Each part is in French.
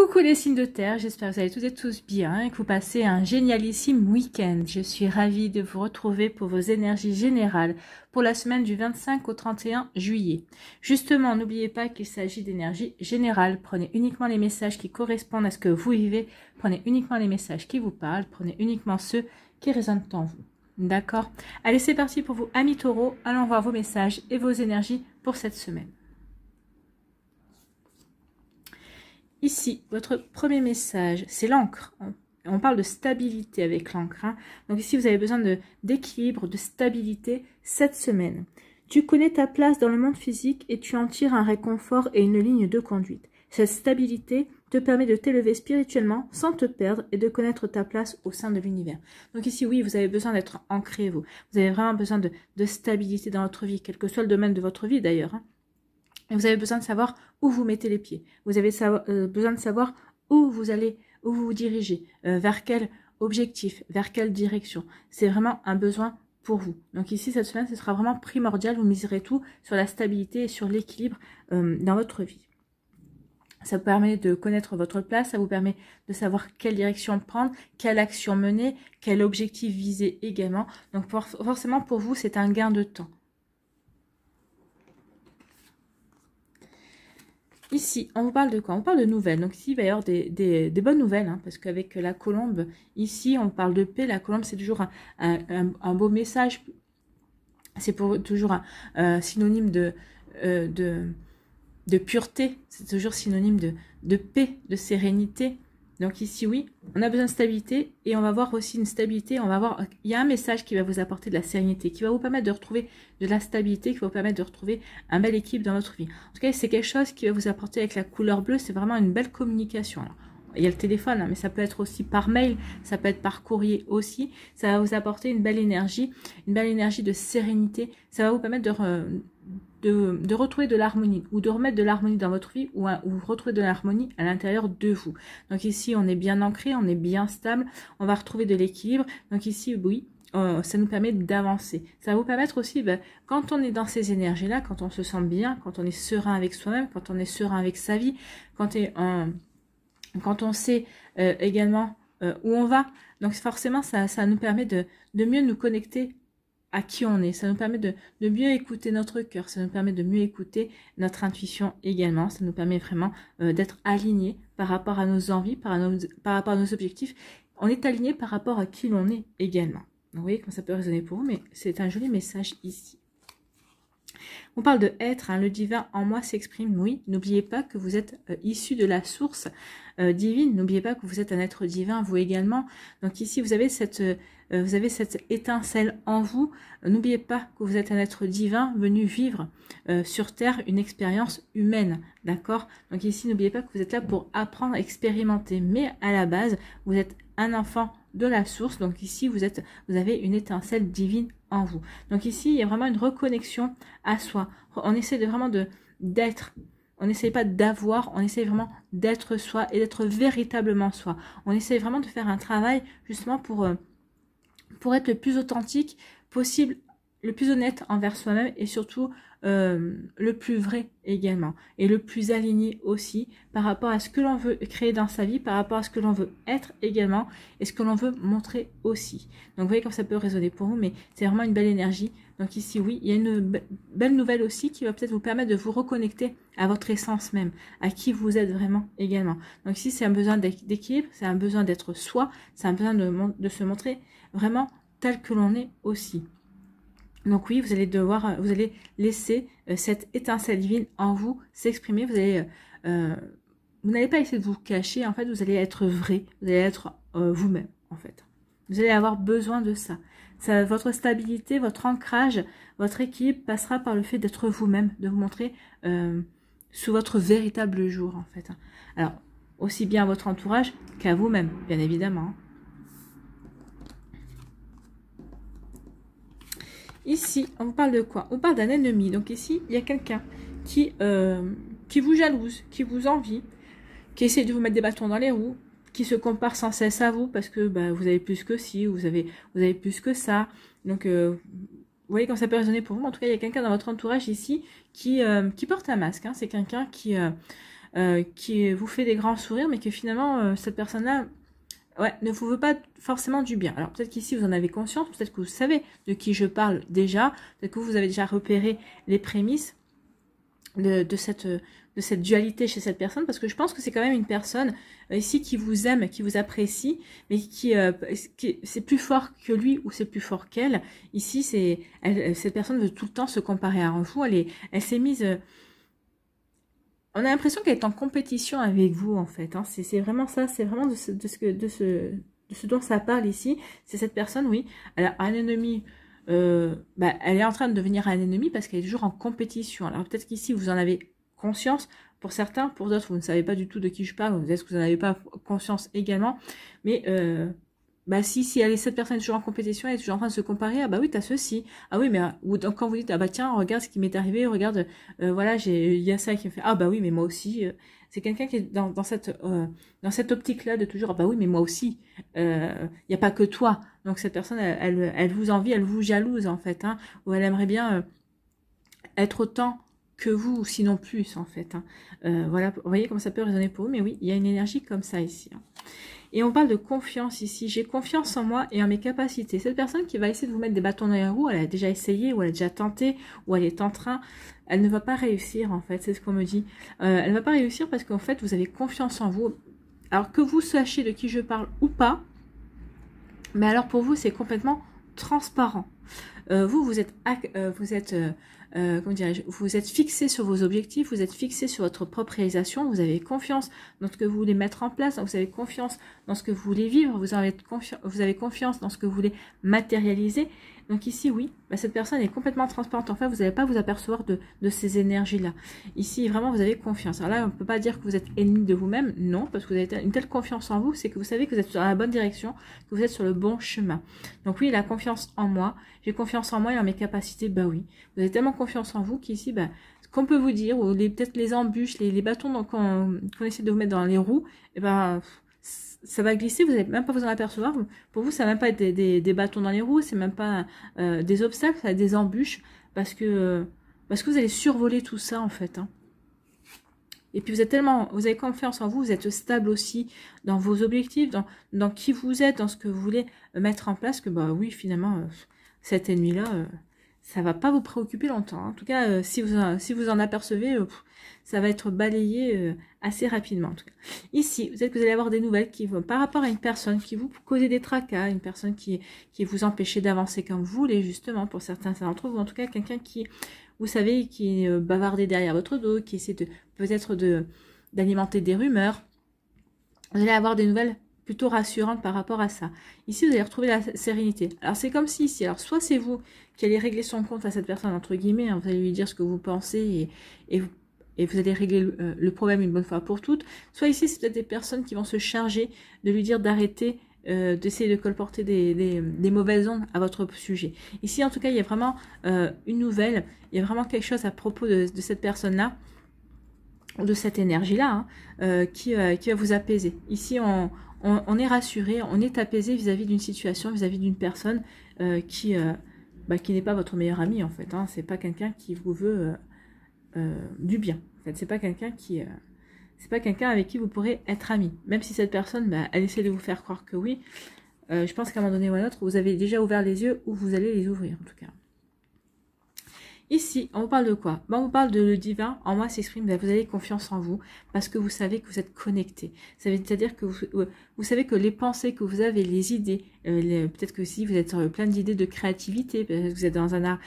Coucou les signes de terre, j'espère que vous allez toutes et tous bien et que vous passez un génialissime week-end. Je suis ravie de vous retrouver pour vos énergies générales pour la semaine du 25 au 31 juillet. Justement, n'oubliez pas qu'il s'agit d'énergie générale. Prenez uniquement les messages qui correspondent à ce que vous vivez. Prenez uniquement les messages qui vous parlent. Prenez uniquement ceux qui résonnent en vous. D'accord? Allez, c'est parti pour vous, amis taureaux. Allons voir vos messages et vos énergies pour cette semaine. Ici, votre premier message, c'est l'encre. On parle de stabilité avec l'encre. Hein. Donc ici, vous avez besoin d'équilibre, de stabilité cette semaine. Tu connais ta place dans le monde physique et tu en tires un réconfort et une ligne de conduite. Cette stabilité te permet de t'élever spirituellement sans te perdre et de connaître ta place au sein de l'univers. Donc ici, oui, vous avez besoin d'être ancré, vous. Vous avez vraiment besoin de stabilité dans votre vie, quel que soit le domaine de votre vie d'ailleurs. Hein. Et vous avez besoin de savoir où vous mettez les pieds. Vous avez besoin de savoir où vous allez, où vous vous dirigez, vers quel objectif, vers quelle direction. C'est vraiment un besoin pour vous. Donc ici, cette semaine, ce sera vraiment primordial. Vous miserez tout sur la stabilité et sur l'équilibre dans votre vie. Ça vous permet de connaître votre place, ça vous permet de savoir quelle direction prendre, quelle action mener, quel objectif viser également. Donc forcément, pour vous, c'est un gain de temps. Ici, on vous parle de quoi? On parle de nouvelles. Donc ici, il va y avoir des bonnes nouvelles, hein, parce qu'avec la colombe, ici, on parle de paix. La colombe, c'est toujours un beau message. C'est toujours un synonyme de pureté. C'est toujours synonyme de paix, de sérénité. Donc ici, oui, on a besoin de stabilité et on va voir aussi une stabilité. On va voir, il y a un message qui va vous apporter de la sérénité, qui va vous permettre de retrouver de la stabilité, qui va vous permettre de retrouver un bel équilibre dans votre vie. En tout cas, c'est quelque chose qui va vous apporter avec la couleur bleue. C'est vraiment une belle communication. Alors, il y a le téléphone, hein, mais ça peut être aussi par mail, ça peut être par courrier aussi. Ça va vous apporter une belle énergie de sérénité. Ça va vous permettre de retrouver de l'harmonie ou de remettre de l'harmonie dans votre vie ou retrouver de l'harmonie à l'intérieur de vous. Donc ici, on est bien ancré, on est bien stable, on va retrouver de l'équilibre. Donc ici, oui, ça nous permet d'avancer. Ça va vous permettre aussi, quand on est dans ces énergies-là, quand on se sent bien, quand on est serein avec soi-même, quand on est serein avec sa vie, quand on sait également où on va. Donc forcément, ça nous permet de mieux nous connecter à qui on est. Ça nous permet de mieux écouter notre cœur, ça nous permet de mieux écouter notre intuition également, ça nous permet vraiment d'être aligné par rapport à nos envies, par rapport à nos objectifs. On est aligné par rapport à qui l'on est également. Vous voyez comment ça peut résonner pour vous, mais c'est un joli message ici. On parle de être, hein, le divin en moi s'exprime, oui. N'oubliez pas que vous êtes issu de la source divine. N'oubliez pas que vous êtes un être divin, vous également. Donc ici, vous avez cette étincelle en vous. N'oubliez pas que vous êtes un être divin venu vivre sur Terre une expérience humaine. D'accord? Donc ici, n'oubliez pas que vous êtes là pour apprendre, expérimenter. Mais à la base, vous êtes un enfant de la source. Donc ici, vous avez une étincelle divine en vous. Donc ici, il y a vraiment une reconnexion à soi. On essaie d'être. On n'essaie pas d'avoir, on essaie vraiment d'être soi et d'être véritablement soi. On essaie vraiment de faire un travail justement pour être le plus authentique possible, le plus honnête envers soi-même et surtout le plus vrai également. Et le plus aligné aussi par rapport à ce que l'on veut créer dans sa vie, par rapport à ce que l'on veut être également et ce que l'on veut montrer aussi. Donc vous voyez comme ça peut résonner pour vous, mais c'est vraiment une belle énergie. Donc ici, oui, il y a une belle nouvelle aussi qui va peut-être vous permettre de vous reconnecter à votre essence même, à qui vous êtes vraiment également. Donc ici, c'est un besoin d'équilibre, c'est un besoin d'être soi, c'est un besoin de se montrer vraiment tel que l'on est aussi. Donc oui, vous allez laisser cette étincelle divine en vous s'exprimer. Vous n'allez pas essayer de vous cacher. En fait, vous allez être vrai. Vous allez être vous-même, en fait. Vous allez avoir besoin de ça. Votre stabilité, votre ancrage, votre équilibre passera par le fait d'être vous-même, de vous montrer sous votre véritable jour, en fait. Alors, aussi bien à votre entourage qu'à vous-même, bien évidemment. Ici, on vous parle de quoi? On parle d'un ennemi. Donc ici, il y a quelqu'un qui vous jalouse, qui vous envie, qui essaie de vous mettre des bâtons dans les roues, qui se compare sans cesse à vous parce que vous avez plus que ci, vous avez plus que ça. Donc, vous voyez quand ça peut résonner pour vous. En tout cas, il y a quelqu'un dans votre entourage ici qui porte un masque. Hein. C'est quelqu'un qui qui vous fait des grands sourires, mais que finalement, cette personne-là, ouais, ne vous veut pas forcément du bien. Alors peut-être qu'ici vous en avez conscience, peut-être que vous savez de qui je parle déjà, peut-être que vous avez déjà repéré les prémices de cette dualité chez cette personne, parce que je pense que c'est quand même une personne ici qui vous aime, qui vous apprécie, mais qui c'est plus fort que lui ou c'est plus fort qu'elle. Ici, cette personne veut tout le temps se comparer à vous. Elle s'est mise... on a l'impression qu'elle est en compétition avec vous, en fait. Hein. C'est vraiment ça, c'est vraiment de ce dont ça parle ici. C'est cette personne, oui, elle a un ennemi. Elle est en train de devenir un ennemi parce qu'elle est toujours en compétition. Alors peut-être qu'ici, vous en avez conscience. Pour certains, pour d'autres, vous ne savez pas du tout de qui je parle. Peut-être que vous n'en avez pas conscience également. Mais... si cette personne est toujours en compétition, elle est toujours en train de se comparer, ah bah oui, t'as ceci, ah oui, mais ou donc quand vous dites, ah bah tiens, regarde ce qui m'est arrivé, regarde, voilà, il y a ça qui me fait, ah bah oui, mais moi aussi, c'est quelqu'un qui est dans cette optique-là de toujours, ah bah oui, mais moi aussi, il n'y a pas que toi, donc cette personne, elle vous envie, elle vous jalouse en fait, hein, ou elle aimerait bien être autant que vous, sinon plus en fait, hein. Voilà, vous voyez comment ça peut résonner pour vous, mais oui, il y a une énergie comme ça ici, hein. Et on parle de confiance ici. J'ai confiance en moi et en mes capacités. Cette personne qui va essayer de vous mettre des bâtons dans les roues, elle a déjà essayé, ou elle a déjà tenté, ou elle est en train, elle ne va pas réussir en fait, c'est ce qu'on me dit. Elle ne va pas réussir parce qu'en fait, vous avez confiance en vous. Alors que vous sachiez de qui je parle ou pas, mais alors pour vous, c'est complètement transparent. Vous êtes comment dirais-je, vous êtes fixé sur vos objectifs, vous êtes fixé sur votre propre réalisation, vous avez confiance dans ce que vous voulez mettre en place, vous avez confiance dans ce que vous voulez vivre, vous avez confiance dans ce que vous voulez matérialiser. Donc ici, oui, cette personne est complètement transparente. En fait, vous n'allez pas vous apercevoir de ces énergies-là. Ici, vraiment, vous avez confiance. Alors là, on ne peut pas dire que vous êtes ennemi de vous-même. Non, parce que vous avez une telle confiance en vous, c'est que vous savez que vous êtes dans la bonne direction, que vous êtes sur le bon chemin. Donc oui, la confiance en moi. J'ai confiance en moi et en mes capacités. Bah oui, vous avez tellement confiance en vous qu'ici, ce qu'on peut vous dire, ou peut-être les embûches, les bâtons qu'on essaie de vous mettre dans les roues, et ça va glisser, vous n'allez même pas vous en apercevoir. Pour vous, ça va même pas être des bâtons dans les roues, c'est même pas des obstacles, ça va être des embûches, parce que vous allez survoler tout ça, en fait. Hein. Et puis vous avez confiance en vous, vous êtes stable aussi dans vos objectifs, dans qui vous êtes, dans ce que vous voulez mettre en place, que oui, finalement, cet ennemi-là, ça va pas vous préoccuper longtemps. Hein. En tout cas, si vous en apercevez, ça va être balayé assez rapidement. En tout cas. Ici, peut-être que vous allez avoir des nouvelles qui vont, par rapport à une personne qui vous causait des tracas, une personne qui vous empêchait d'avancer comme vous voulez, justement, pour certains d'entre vous. En tout cas, quelqu'un qui, vous savez, qui bavardait derrière votre dos, qui essaie peut-être d'alimenter des rumeurs. Vous allez avoir des nouvelles plutôt rassurantes par rapport à ça. Ici, vous allez retrouver la sérénité. Alors, c'est comme si ici, alors soit c'est vous qui allez régler son compte à cette personne, entre guillemets, hein, vous allez lui dire ce que vous pensez et vous allez régler le problème une bonne fois pour toutes. Soit ici, c'est peut-être des personnes qui vont se charger de lui dire d'arrêter d'essayer de colporter des mauvaises ondes à votre sujet. Ici, en tout cas, il y a vraiment une nouvelle, il y a vraiment quelque chose à propos de cette personne-là, de cette énergie-là, hein, qui va vous apaiser. Ici, on est rassuré, on est apaisé vis-à-vis d'une situation, vis-à-vis d'une personne qui n'est pas votre meilleur ami, en fait. Hein. C'est pas quelqu'un qui vous veut du bien. En fait, c'est pas quelqu'un avec qui vous pourrez être ami. Même si cette personne, elle essaie de vous faire croire que oui. Je pense qu'à un moment donné ou à un autre, vous avez déjà ouvert les yeux ou vous allez les ouvrir, en tout cas. Ici, on vous parle de quoi? On vous parle de le divin. En moi s'exprime, vous avez confiance en vous parce que vous savez que vous êtes connecté. C'est-à-dire que vous savez que les pensées que vous avez, les idées, peut-être que si vous êtes plein d'idées de créativité, peut-être que vous êtes dans un art,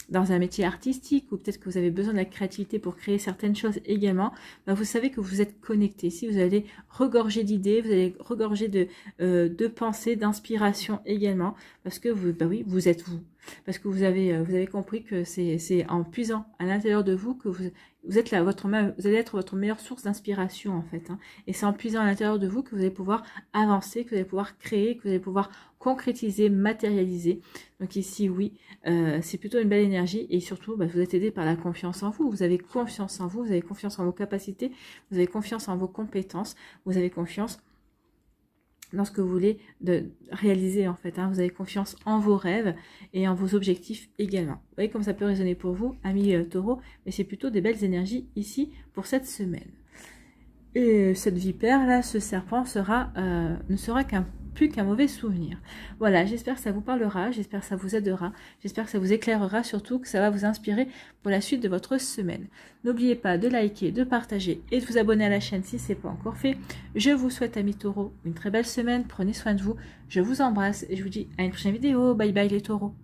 dans un métier artistique, ou peut-être que vous avez besoin de la créativité pour créer certaines choses également, vous savez que vous êtes connecté. Si vous allez regorger d'idées, vous allez regorger de pensées, d'inspiration également, parce que oui, vous êtes vous. Parce que vous avez compris que c'est en puisant à l'intérieur de vous que vous êtes là, vous allez être votre meilleure source d'inspiration en fait. Hein. Et c'est en puisant à l'intérieur de vous que vous allez pouvoir avancer, que vous allez pouvoir créer, que vous allez pouvoir concrétiser, matérialiser. Donc ici, oui, c'est plutôt une belle énergie et surtout, vous êtes aidé par la confiance en vous. Vous avez confiance en vous, vous avez confiance en vos capacités, vous avez confiance en vos compétences, vous avez confiance dans ce que vous voulez réaliser en fait. Hein. Vous avez confiance en vos rêves et en vos objectifs également. Vous voyez comme ça peut résonner pour vous, amis taureaux, mais c'est plutôt des belles énergies ici pour cette semaine. Et cette vipère là, ce serpent ne sera plus qu'un mauvais souvenir. Voilà, j'espère que ça vous parlera, j'espère que ça vous aidera, j'espère que ça vous éclairera, surtout que ça va vous inspirer pour la suite de votre semaine. N'oubliez pas de liker, de partager et de vous abonner à la chaîne si ce n'est pas encore fait. Je vous souhaite, amis taureaux, une très belle semaine, prenez soin de vous, je vous embrasse et je vous dis à une prochaine vidéo. Bye bye les taureaux.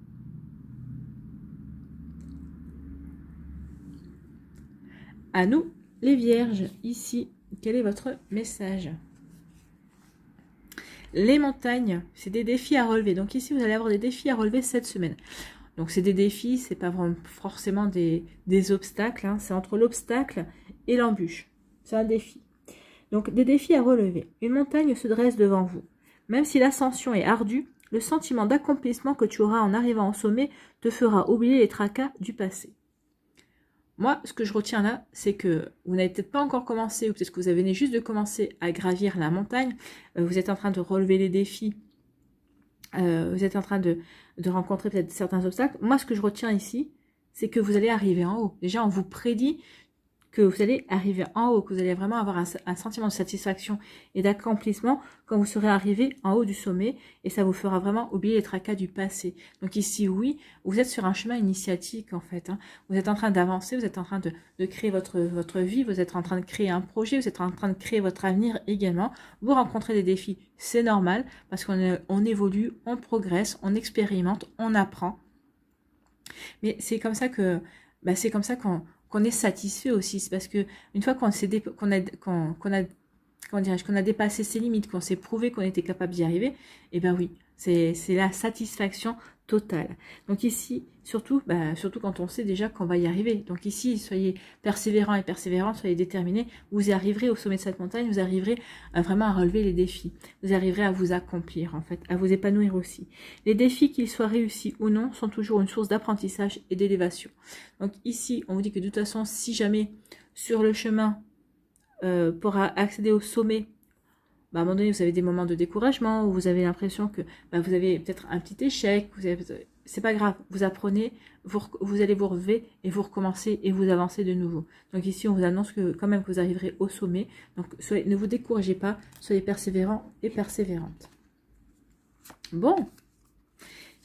À nous les vierges, ici, quel est votre message ? Les montagnes, c'est des défis à relever. Donc ici, vous allez avoir des défis à relever cette semaine. Donc c'est des défis, c'est pas vraiment forcément des obstacles. Hein. C'est entre l'obstacle et l'embûche. C'est un défi. Donc des défis à relever. Une montagne se dresse devant vous. Même si l'ascension est ardue, le sentiment d'accomplissement que tu auras en arrivant au sommet te fera oublier les tracas du passé. Moi, ce que je retiens là, c'est que vous n'avez peut-être pas encore commencé, ou peut-être que vous venez juste de commencer à gravir la montagne, vous êtes en train de relever les défis, vous êtes en train de rencontrer peut-être certains obstacles. Moi, ce que je retiens ici, c'est que vous allez arriver en haut. Déjà, on vous prédit que vous allez arriver en haut, que vous allez vraiment avoir un sentiment de satisfaction et d'accomplissement quand vous serez arrivé en haut du sommet, et ça vous fera vraiment oublier les tracas du passé. Donc ici, oui, vous êtes sur un chemin initiatique en fait. Hein. Vous êtes en train d'avancer, vous êtes en train de créer votre vie, vous êtes en train de créer un projet, vous êtes en train de créer votre avenir également. Vous rencontrez des défis, c'est normal, parce qu'on évolue, on progresse, on expérimente, on apprend. Mais c'est comme ça que, c'est comme ça qu'on est satisfait aussi. C'est parce que une fois qu'on a dépassé ses limites, qu'on s'est prouvé qu'on était capable d'y arriver, et ben oui, c'est la satisfaction totale. Donc ici, surtout quand on sait déjà qu'on va y arriver. Donc ici, soyez persévérants et persévérantes, soyez déterminés. Vous y arriverez au sommet de cette montagne, vous arriverez vraiment à relever les défis. Vous arriverez à vous accomplir en fait, à vous épanouir aussi. Les défis, qu'ils soient réussis ou non, sont toujours une source d'apprentissage et d'élévation. Donc ici, on vous dit que de toute façon, si jamais sur le chemin pour accéder au sommet, à un moment donné, vous avez des moments de découragement, où vous avez l'impression que vous avez peut-être un petit échec, c'est pas grave, vous apprenez, vous allez vous relever et vous recommencez et vous avancez de nouveau. Donc ici, on vous annonce que quand même que vous arriverez au sommet. Donc ne vous découragez pas, soyez persévérants et persévérantes. Bon.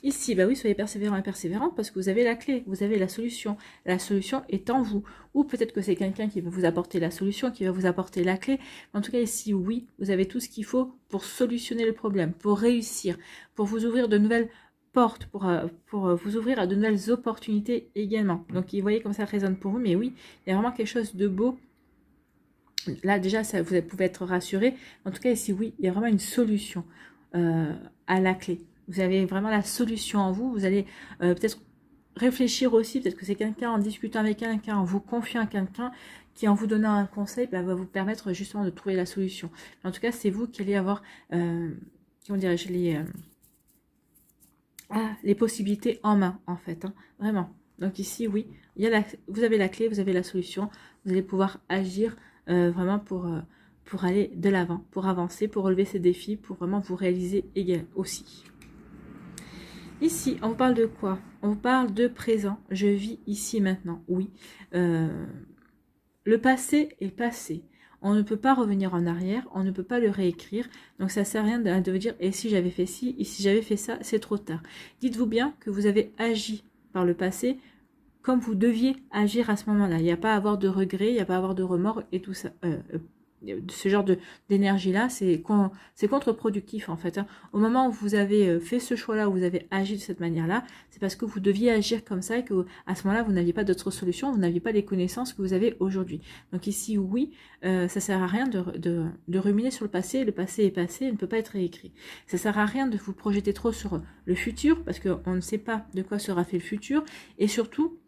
Ici, oui, soyez persévérants et persévérantes parce que vous avez la clé, vous avez la solution. La solution est en vous. Ou peut-être que c'est quelqu'un qui va vous apporter la solution, qui va vous apporter la clé. En tout cas, ici, oui, vous avez tout ce qu'il faut pour solutionner le problème, pour réussir, pour vous ouvrir de nouvelles portes, pour vous ouvrir à de nouvelles opportunités également. Donc, vous voyez comme ça résonne pour vous. Mais oui, il y a vraiment quelque chose de beau. Là, déjà, vous pouvez être rassuré. En tout cas, ici, oui, il y a vraiment une solution à la clé. Vous avez vraiment la solution en vous. Vous allez peut-être réfléchir aussi. Peut-être que c'est quelqu'un, en discutant avec quelqu'un, en vous confiant à quelqu'un, qui en vous donnant un conseil, va vous permettre justement de trouver la solution. Mais en tout cas, c'est vous qui allez avoir, comment dirais-je, les possibilités en main, en fait. Hein, vraiment. Donc ici, oui, vous avez la clé, vous avez la solution. Vous allez pouvoir agir vraiment pour aller de l'avant, pour avancer, pour relever ces défis, pour vraiment vous réaliser aussi. Ici, on vous parle de quoi? On vous parle de présent. Je vis ici maintenant. Oui. Le passé est passé. On ne peut pas revenir en arrière. On ne peut pas le réécrire. Donc, ça ne sert à rien de vous dire « et si j'avais fait ci, et si j'avais fait ça, c'est trop tard ». Dites-vous bien que vous avez agi par le passé comme vous deviez agir à ce moment-là. Il n'y a pas à avoir de regrets, il n'y a pas à avoir de remords et tout ça. Ce genre d'énergie-là, c'est contre-productif en fait. Hein. Au moment où vous avez fait ce choix-là, où vous avez agi de cette manière-là, c'est parce que vous deviez agir comme ça et que à ce moment-là, vous n'aviez pas d'autre solution, vous n'aviez pas les connaissances que vous avez aujourd'hui. Donc ici, oui, ça sert à rien de ruminer sur le passé est passé, il ne peut pas être réécrit. Ça sert à rien de vous projeter trop sur le futur, parce qu'on ne sait pas de quoi sera fait le futur, et surtout,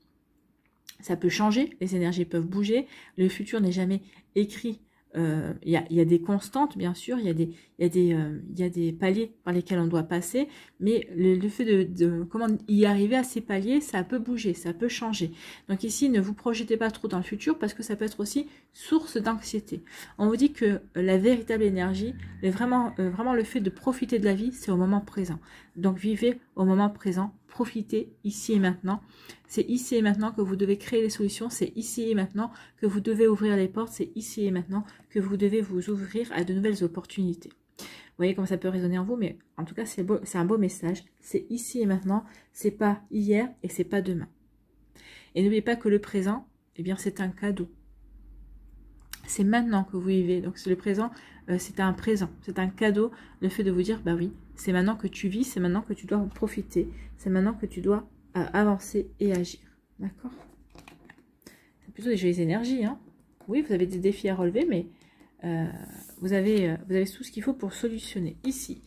ça peut changer, les énergies peuvent bouger, le futur n'est jamais écrit il y a des constantes, bien sûr, il y a des paliers par lesquels on doit passer, mais le fait de comment y arriver à ces paliers, ça peut bouger, ça peut changer. Donc ici, ne vous projetez pas trop dans le futur parce que ça peut être aussi source d'anxiété. On vous dit que la véritable énergie, vraiment le fait de profiter de la vie, c'est au moment présent. Donc vivez au moment présent, profitez ici et maintenant. C'est ici et maintenant que vous devez créer les solutions, c'est ici et maintenant que vous devez ouvrir les portes, c'est ici et maintenant que vous devez vous ouvrir à de nouvelles opportunités. Vous voyez comment ça peut résonner en vous, mais en tout cas c'est beau, c'est un beau message. C'est ici et maintenant, c'est pas hier et c'est pas demain. Et n'oubliez pas que le présent, eh bien c'est un cadeau. C'est maintenant que vous vivez, donc c'est le présent, c'est un présent, c'est un cadeau, le fait de vous dire, bah oui, c'est maintenant que tu vis, c'est maintenant que tu dois en profiter, c'est maintenant que tu dois avancer et agir, d'accord? C'est plutôt des jolies énergies, hein. Oui, vous avez des défis à relever, mais vous avez tout ce qu'il faut pour solutionner. Ici,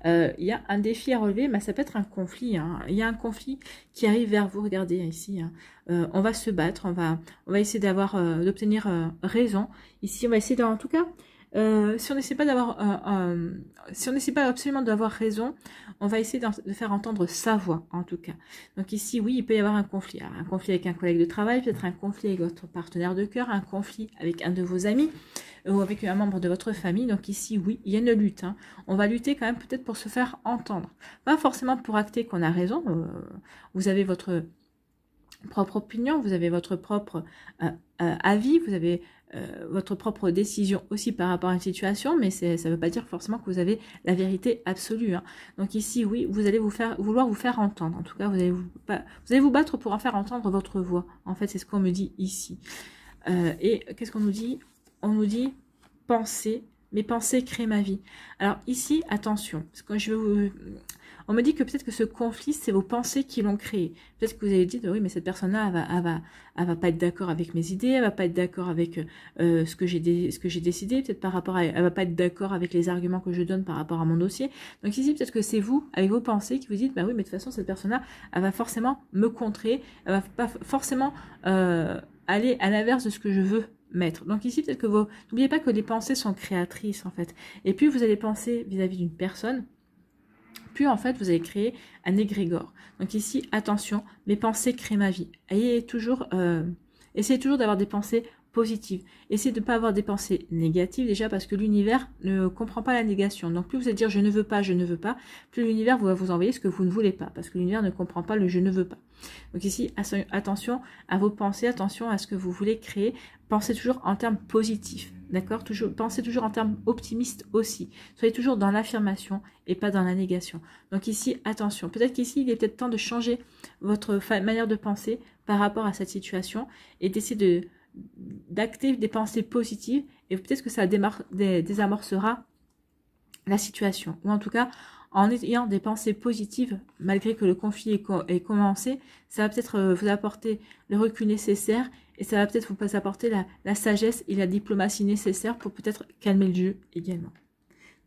il y a un défi à relever, mais ça peut être un conflit, hein. Il y a un conflit qui arrive vers vous, regardez ici, hein. On va se battre, on va essayer d'obtenir raison. Ici, on va essayer en tout cas, si on n'essaie pas absolument d'avoir raison, on va essayer de faire entendre sa voix, en tout cas. Donc ici, oui, il peut y avoir un conflit. Alors, un conflit avec un collègue de travail, peut-être un conflit avec votre partenaire de cœur, un conflit avec un de vos amis, ou avec un membre de votre famille. Donc ici, oui, il y a une lutte, hein. On va lutter quand même peut-être pour se faire entendre. Pas forcément pour acter qu'on a raison. Vous avez votre propre opinion, vous avez votre propre avis, vous avez votre propre décision aussi par rapport à une situation, mais ça ne veut pas dire forcément que vous avez la vérité absolue, hein. Donc ici, oui, vous allez vouloir vous faire entendre. En tout cas, vous allez vous battre pour en faire entendre votre voix. En fait, c'est ce qu'on me dit ici. Et qu'est-ce qu'on nous dit? On nous dit penser, mes pensées créent ma vie. Alors ici, attention, parce que on me dit que peut-être que ce conflit, c'est vos pensées qui l'ont créé. Peut-être que vous avez dit, oui, mais cette personne-là, elle va pas être d'accord avec mes idées, elle va pas être d'accord avec ce que j'ai décidé, peut-être elle va pas être d'accord avec les arguments que je donne par rapport à mon dossier. Donc ici, peut-être que c'est vous, avec vos pensées, qui vous dites, bah oui, mais de toute façon, cette personne-là, elle va forcément me contrer, elle va pas forcément aller à l'inverse de ce que je veux mettre. Donc ici, peut-être que n'oubliez pas que les pensées sont créatrices, en fait. Et plus vous allez penser vis-à-vis d'une personne, plus en fait vous allez créer un égrégore. Donc ici, attention, mes pensées créent ma vie. Essayez toujours d'avoir des pensées positives. Essayez de ne pas avoir des pensées négatives, déjà parce que l'univers ne comprend pas la négation. Donc plus vous allez dire je ne veux pas, plus l'univers va vous envoyer ce que vous ne voulez pas, parce que l'univers ne comprend pas le je ne veux pas. Donc ici, attention à vos pensées, attention à ce que vous voulez créer. Pensez toujours en termes positifs, d'accord? Pensez toujours en termes optimistes aussi. Soyez toujours dans l'affirmation et pas dans la négation. Donc ici, attention. Peut-être qu'ici, il est peut-être temps de changer votre manière de penser par rapport à cette situation et d'essayer d'acter des pensées positives, et peut-être que ça désamorcera la situation, ou en tout cas en ayant des pensées positives malgré que le conflit ait commencé, ça va peut-être vous apporter le recul nécessaire, et ça va peut-être vous apporter la sagesse et la diplomatie nécessaire pour peut-être calmer le jeu également.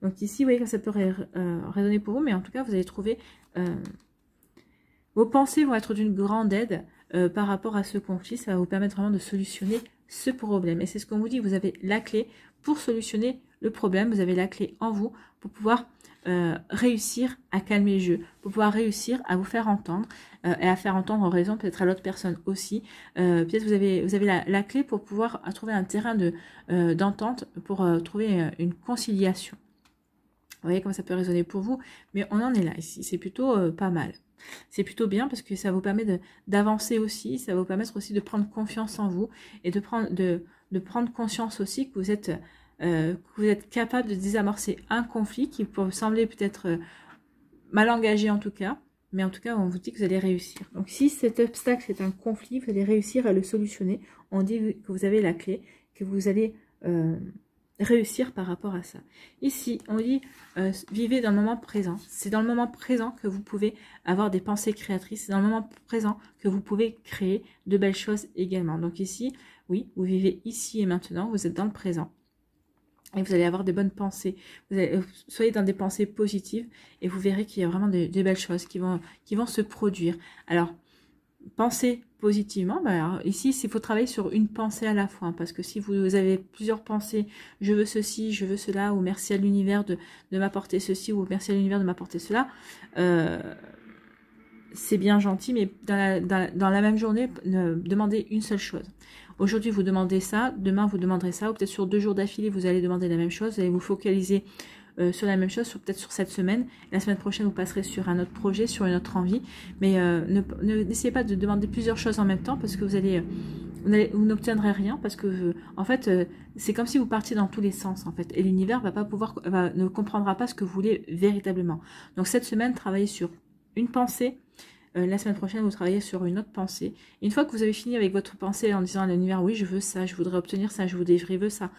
Donc ici, vous voyez que ça peut résonner pour vous, mais en tout cas vous allez trouver vos pensées vont être d'une grande aide par rapport à ce conflit. Ça va vous permettre vraiment de solutionner ce problème. Et c'est ce qu'on vous dit, vous avez la clé pour solutionner le problème. Vous avez la clé en vous pour pouvoir réussir à calmer le jeu, pour pouvoir réussir à vous faire entendre et à faire entendre raison peut-être à l'autre personne aussi. Peut-être vous avez la clé pour pouvoir trouver un terrain d'entente pour trouver une conciliation. Vous voyez comment ça peut résonner pour vous, mais on en est là ici, c'est plutôt pas mal. C'est plutôt bien parce que ça vous permet d'avancer aussi, ça va vous permettre aussi de prendre confiance en vous et de prendre conscience aussi que vous êtes capable de désamorcer un conflit qui peut vous sembler peut-être mal engagé en tout cas, mais en tout cas on vous dit que vous allez réussir. Donc si cet obstacle c'est un conflit, vous allez réussir à le solutionner. On dit que vous avez la clé, que vous allez réussir par rapport à ça. Ici, on dit vivez dans le moment présent. C'est dans le moment présent que vous pouvez avoir des pensées créatrices. C'est dans le moment présent que vous pouvez créer de belles choses également. Donc ici, oui, vous vivez ici et maintenant. Vous êtes dans le présent. Et vous allez avoir des bonnes pensées. Soyez dans des pensées positives et vous verrez qu'il y a vraiment des belles choses qui vont se produire. Alors, pensez positivement, alors, ici, il faut travailler sur une pensée à la fois, hein, parce que si vous avez plusieurs pensées, je veux ceci, je veux cela, ou merci à l'univers de m'apporter ceci, ou merci à l'univers de m'apporter cela, c'est bien gentil, mais dans la même journée, demandez une seule chose. Aujourd'hui, vous demandez ça, demain, vous demanderez ça, ou peut-être sur 2 jours d'affilée, vous allez demander la même chose, vous allez vous focaliser sur la même chose, peut-être sur cette semaine. La semaine prochaine, vous passerez sur un autre projet, sur une autre envie. Mais n'essayez pas de demander plusieurs choses en même temps parce que vous n'obtiendrez rien parce que, en fait, c'est comme si vous partiez dans tous les sens, en fait. Et l'univers ne comprendra pas ce que vous voulez véritablement. Donc, cette semaine, travaillez sur une pensée. La semaine prochaine, vous travaillez sur une autre pensée. Et une fois que vous avez fini avec votre pensée en disant à l'univers, oui, je veux ça, je voudrais obtenir ça, je veux ça.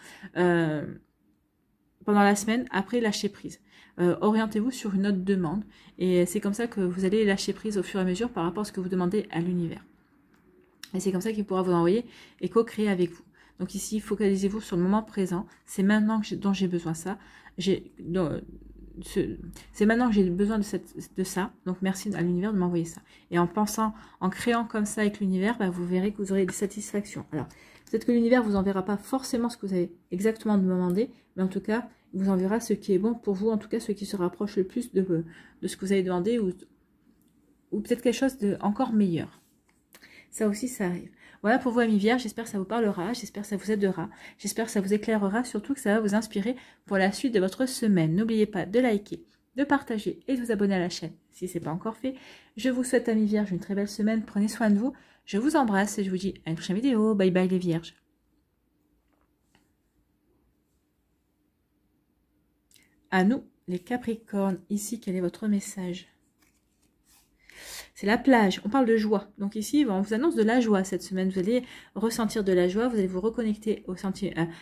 Pendant la semaine, après, lâchez prise. Orientez-vous sur une autre demande. Et c'est comme ça que vous allez lâcher prise au fur et à mesure par rapport à ce que vous demandez à l'univers. Et c'est comme ça qu'il pourra vous envoyer et co-créer avec vous. Donc ici, focalisez-vous sur le moment présent. C'est maintenant dont j'ai besoin de ça. C'est maintenant que j'ai besoin de ça. Donc merci à l'univers de m'envoyer ça. Et en pensant, en créant comme ça avec l'univers, vous verrez que vous aurez des satisfactions. Alors, peut-être que l'univers vous enverra pas forcément ce que vous avez exactement demandé, mais en tout cas, il vous enverra ce qui est bon pour vous, en tout cas ce qui se rapproche le plus de ce que vous avez demandé, ou peut-être quelque chose de encore meilleur. Ça aussi, ça arrive. Voilà pour vous, amis vierges, j'espère que ça vous parlera, j'espère que ça vous aidera, j'espère que ça vous éclairera, surtout que ça va vous inspirer pour la suite de votre semaine. N'oubliez pas de liker, de partager et de vous abonner à la chaîne si ce n'est pas encore fait. Je vous souhaite, amis vierges, une très belle semaine, prenez soin de vous. Je vous embrasse et je vous dis à une prochaine vidéo. Bye bye les vierges. À nous, les capricornes. Ici, quel est votre message? C'est la plage. On parle de joie. Donc ici, on vous annonce de la joie cette semaine. Vous allez ressentir de la joie. Vous allez vous reconnecter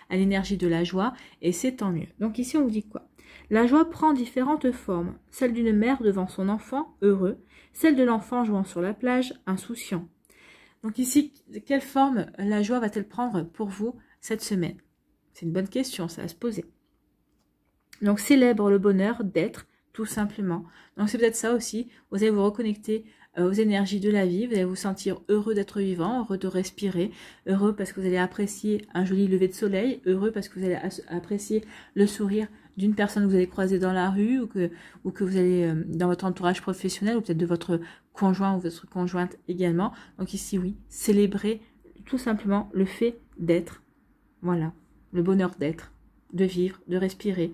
à l'énergie de la joie. Et c'est tant mieux. Donc ici, on vous dit quoi? La joie prend différentes formes. Celle d'une mère devant son enfant, heureux. Celle de l'enfant jouant sur la plage, insouciant. Donc ici, quelle forme la joie va-t-elle prendre pour vous cette semaine? C'est une bonne question, ça va se poser. Donc célèbre le bonheur d'être, tout simplement. Donc c'est peut-être ça aussi, vous allez vous reconnecter aux énergies de la vie, vous allez vous sentir heureux d'être vivant, heureux de respirer, heureux parce que vous allez apprécier un joli lever de soleil, heureux parce que vous allez apprécier le sourire d'une personne que vous allez croiser dans la rue ou que vous allez dans votre entourage professionnel ou peut-être de votre conjoint ou votre conjointe également. Donc ici, oui, célébrer tout simplement le fait d'être, voilà, le bonheur d'être, de vivre, de respirer.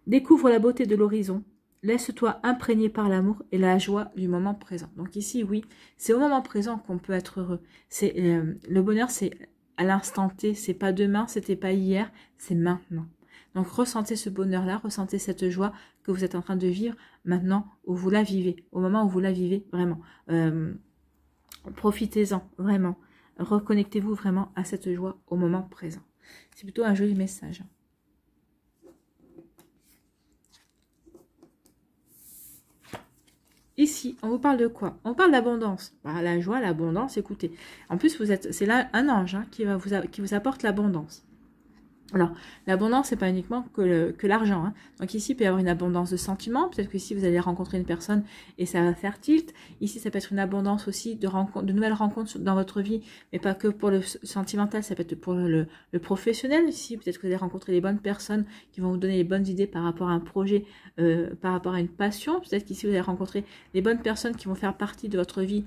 Découvre la beauté de l'horizon, laisse-toi imprégner par l'amour et la joie du moment présent. Donc ici, oui, c'est au moment présent qu'on peut être heureux. C'est le bonheur, c'est à l'instant T, c'est pas demain, c'était pas hier, c'est maintenant. Donc ressentez ce bonheur-là, ressentez cette joie que vous êtes en train de vivre maintenant où vous la vivez, au moment où vous la vivez vraiment. Profitez-en vraiment. Reconnectez-vous vraiment à cette joie au moment présent. C'est plutôt un joli message. Ici, on vous parle de quoi? On parle d'abondance. Bah, la joie, l'abondance, écoutez. En plus, c'est là un ange qui vous apporte l'abondance. Alors, l'abondance, c'est pas uniquement que l'argent. Hein. Donc ici, il peut y avoir une abondance de sentiments. Peut-être que ici, vous allez rencontrer une personne et ça va faire tilt. Ici, ça peut être une abondance aussi de nouvelles rencontres dans votre vie, mais pas que pour le sentimental, ça peut être pour le professionnel. Ici, peut-être que vous allez rencontrer les bonnes personnes qui vont vous donner les bonnes idées par rapport à un projet, par rapport à une passion. Peut-être qu'ici, vous allez rencontrer les bonnes personnes qui vont faire partie de votre vie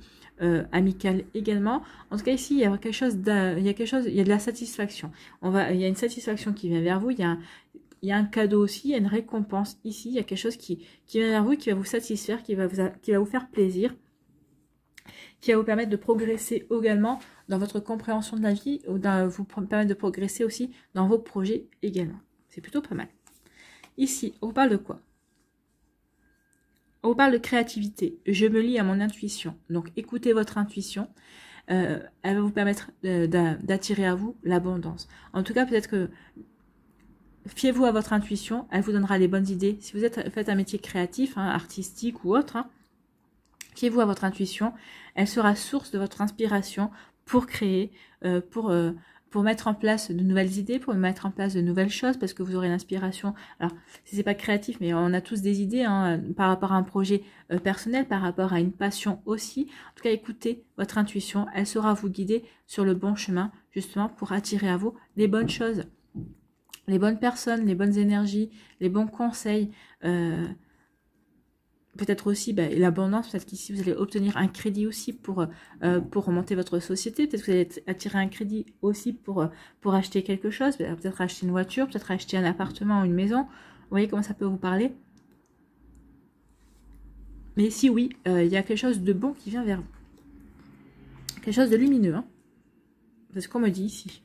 amicale également. En tout cas, ici, il y a quelque chose, il y a de la satisfaction. Il y a une satisfaction qui vient vers vous. Il y a un cadeau aussi, il y a une récompense ici. Il y a quelque chose qui vient vers vous, qui va vous satisfaire, qui va vous faire plaisir, qui va vous permettre de progresser également dans votre compréhension de la vie, ou vous permettre de progresser aussi dans vos projets également. C'est plutôt pas mal. Ici, on parle de quoi? On parle de créativité. Je me lie à mon intuition. Donc, écoutez votre intuition. Elle va vous permettre d'attirer à vous l'abondance. En tout cas, peut-être que fiez-vous à votre intuition. Elle vous donnera les bonnes idées. Si vous faites un métier créatif, hein, artistique ou autre, hein, fiez-vous à votre intuition. Elle sera source de votre inspiration pour créer, pour pour mettre en place de nouvelles idées, pour mettre en place de nouvelles choses, parce que vous aurez l'inspiration. Alors, si c'est pas créatif, mais on a tous des idées hein, par rapport à un projet personnel, par rapport à une passion aussi. En tout cas, écoutez votre intuition, elle saura vous guider sur le bon chemin, justement, pour attirer à vous les bonnes choses, les bonnes personnes, les bonnes énergies, les bons conseils. Peut-être aussi l'abondance, peut-être qu'ici vous allez obtenir un crédit aussi pour remonter votre société, peut-être que vous allez attirer un crédit aussi pour acheter quelque chose, peut-être acheter une voiture, peut-être acheter un appartement ou une maison, vous voyez comment ça peut vous parler. Mais ici oui, il y a quelque chose de bon qui vient vers vous, quelque chose de lumineux, hein. C'est ce qu'on me dit ici.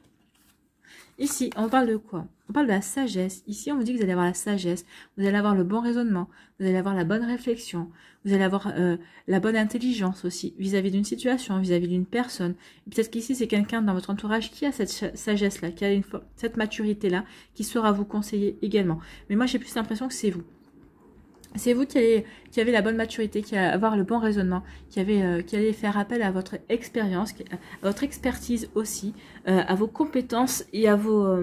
Ici, on parle de quoi? On parle de la sagesse. Ici, on vous dit que vous allez avoir la sagesse, vous allez avoir le bon raisonnement, vous allez avoir la bonne réflexion, vous allez avoir la bonne intelligence aussi, vis-à-vis d'une situation, vis-à-vis d'une personne. Peut-être qu'ici, c'est quelqu'un dans votre entourage qui a cette sagesse-là, qui a cette maturité-là, qui saura vous conseiller également. Mais moi, j'ai plus l'impression que c'est vous. C'est vous qui avez la bonne maturité, qui allez avoir le bon raisonnement, qui allez faire appel à votre expérience, à votre expertise aussi, à vos compétences et à vos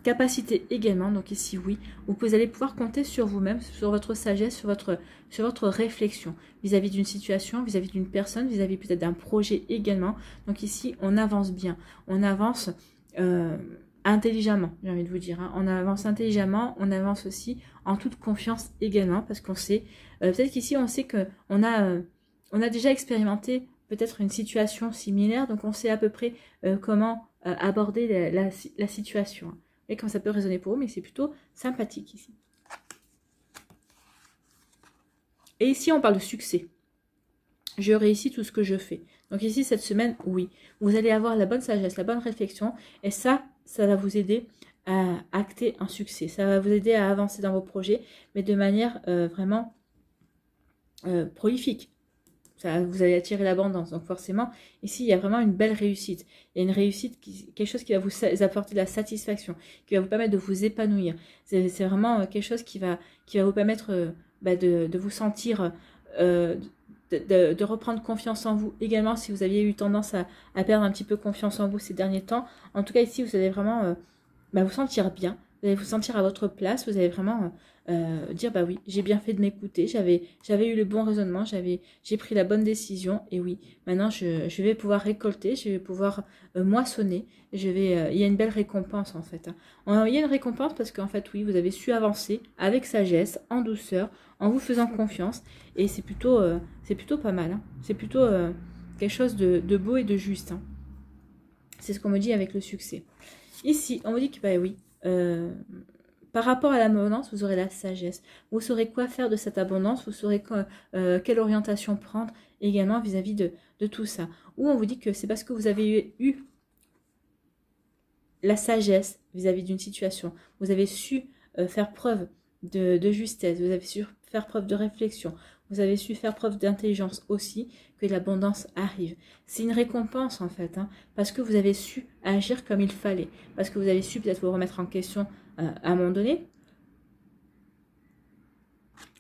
capacités également. Donc ici, oui, vous allez pouvoir compter sur vous-même, sur votre sagesse, sur votre réflexion vis-à-vis d'une situation, vis-à-vis d'une personne, vis-à-vis peut-être d'un projet également. Donc ici, on avance bien, on avance intelligemment, j'ai envie de vous dire. Hein. On avance intelligemment, on avance aussi en toute confiance également, parce qu'on sait, peut-être qu'ici, on sait qu'on a déjà expérimenté peut-être une situation similaire, donc on sait à peu près comment aborder la situation. Et comment ça peut résonner pour vous, mais c'est plutôt sympathique ici. Et ici, on parle de succès. Je réussis tout ce que je fais. Donc ici, cette semaine, oui, vous allez avoir la bonne sagesse, la bonne réflexion, et ça va vous aider à acter un succès. Ça va vous aider à avancer dans vos projets, mais de manière vraiment prolifique. Vous allez attirer l'abondance. Donc forcément, ici, il y a vraiment une belle réussite. Il y a une réussite, quelque chose qui va vous apporter de la satisfaction, qui va vous permettre de vous épanouir. C'est vraiment quelque chose qui va vous permettre de vous sentir, de reprendre confiance en vous. Également, si vous aviez eu tendance à perdre un petit peu confiance en vous ces derniers temps. En tout cas, ici, vous allez vraiment vous sentir bien. Vous allez vous sentir à votre place, vous allez vraiment dire, bah oui, j'ai bien fait de m'écouter, j'avais eu le bon raisonnement, j'ai pris la bonne décision, et oui, maintenant je vais pouvoir récolter, je vais pouvoir moissonner, il y a une belle récompense en fait. Hein. Il y a une récompense parce qu'en fait, oui, vous avez su avancer avec sagesse, en douceur, en vous faisant confiance, et c'est plutôt pas mal, hein. C'est plutôt quelque chose de beau et de juste. Hein. C'est ce qu'on me dit avec le succès. Ici, on me dit que, bah oui, par rapport à l'abondance, vous aurez la sagesse. Vous saurez quoi faire de cette abondance, vous saurez quelle orientation prendre également vis-à-vis de tout ça. Ou on vous dit que c'est parce que vous avez eu la sagesse vis-à-vis d'une situation. Vous avez su faire preuve de justesse, vous avez su faire preuve de réflexion, vous avez su faire preuve d'intelligence aussi, que l'abondance arrive. C'est une récompense en fait, hein, parce que vous avez su agir comme il fallait, parce que vous avez su peut-être vous remettre en question à un moment donné.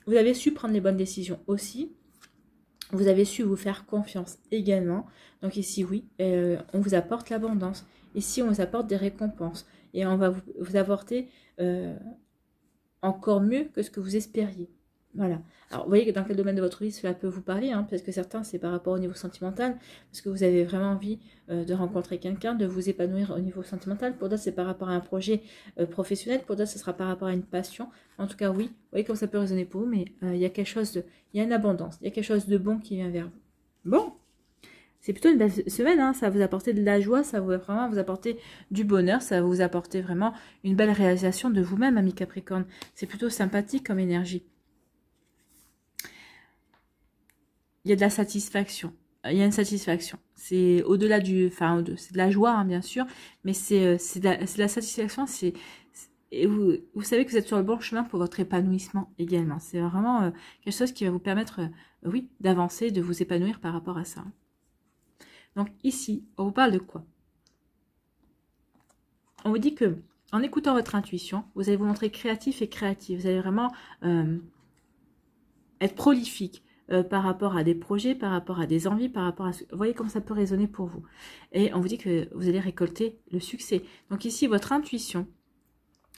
Vous avez su prendre les bonnes décisions aussi. Vous avez su vous faire confiance également. Donc ici, oui, on vous apporte l'abondance. Ici, on vous apporte des récompenses. Et on va vous apporter encore mieux que ce que vous espériez. Voilà. Alors, vous voyez dans quel domaine de votre vie cela peut vous parler, hein, parce que certains, c'est par rapport au niveau sentimental, parce que vous avez vraiment envie de rencontrer quelqu'un, de vous épanouir au niveau sentimental. Pour d'autres, c'est par rapport à un projet professionnel. Pour d'autres, ce sera par rapport à une passion. En tout cas, oui, vous voyez comme ça peut résonner pour vous, mais il y a quelque chose il y a une abondance, il y a quelque chose de bon qui vient vers vous. Bon, c'est plutôt une belle semaine, hein, ça va vous apporter de la joie, ça va vraiment vous apporter du bonheur, ça va vous apporter vraiment une belle réalisation de vous-même, ami Capricorne. C'est plutôt sympathique comme énergie. Il y a de la satisfaction. Il y a une satisfaction. C'est au-delà c'est de la joie, hein, bien sûr, mais c'est de la satisfaction. Et vous savez que vous êtes sur le bon chemin pour votre épanouissement également. C'est vraiment quelque chose qui va vous permettre, oui, d'avancer, de vous épanouir par rapport à ça. Donc ici, on vous parle de quoi? On vous dit que en écoutant votre intuition, vous allez vous montrer créatif et créatif. Vous allez vraiment être prolifique. par rapport à des projets, par rapport à des envies, par rapport à... Vous voyez comment ça peut résonner pour vous. Et on vous dit que vous allez récolter le succès. Donc ici, votre intuition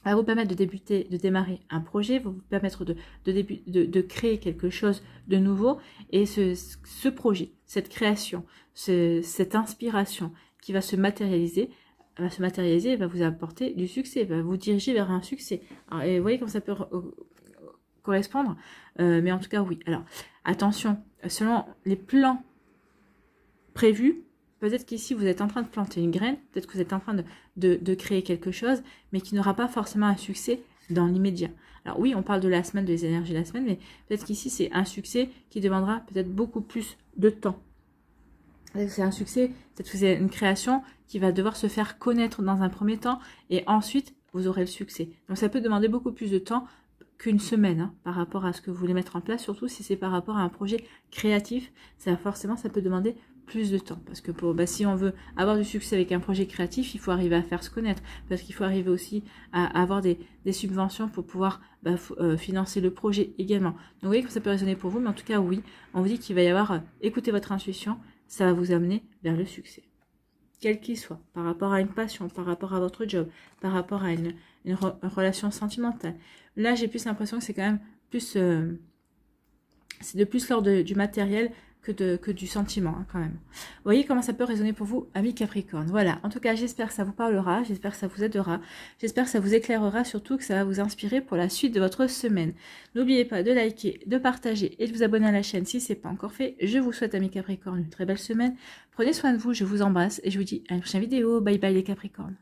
va vous permettre de démarrer un projet, va vous permettre de créer quelque chose de nouveau. Et ce projet, cette création, cette inspiration qui va se matérialiser, va vous apporter du succès, va vous diriger vers un succès. Alors, et vous voyez comment ça peut correspondre, mais en tout cas oui. Alors attention, selon les plans prévus, peut-être qu'ici vous êtes en train de planter une graine, peut-être que vous êtes en train de créer quelque chose, mais qui n'aura pas forcément un succès dans l'immédiat. Alors oui, on parle de la semaine, des énergies de la semaine, mais peut-être qu'ici c'est un succès qui demandera peut-être beaucoup plus de temps. C'est un succès, peut-être que c'est une création qui va devoir se faire connaître dans un premier temps, et ensuite vous aurez le succès. Donc ça peut demander beaucoup plus de temps qu'une semaine, hein, par rapport à ce que vous voulez mettre en place, surtout si c'est par rapport à un projet créatif, forcément ça peut demander plus de temps, parce que si on veut avoir du succès avec un projet créatif, il faut arriver à faire se connaître, parce qu'il faut arriver aussi à avoir des subventions pour pouvoir financer le projet également. Donc vous voyez que ça peut résonner pour vous, mais en tout cas oui, on vous dit qu'il va y avoir, écoutez votre intuition, ça va vous amener vers le succès, quel qu'il soit, par rapport à une passion, par rapport à votre job, par rapport à une relation sentimentale. Là, j'ai plus l'impression que c'est quand même plus... c'est de plus l'ordre du matériel que du sentiment, hein, quand même. Vous voyez comment ça peut résonner pour vous, amis Capricorne. Voilà, en tout cas, j'espère que ça vous parlera, j'espère que ça vous aidera, j'espère que ça vous éclairera, surtout que ça va vous inspirer pour la suite de votre semaine. N'oubliez pas de liker, de partager et de vous abonner à la chaîne si ce n'est pas encore fait. Je vous souhaite, amis Capricorne, une très belle semaine. Prenez soin de vous, je vous embrasse et je vous dis à une prochaine vidéo. Bye bye les Capricornes.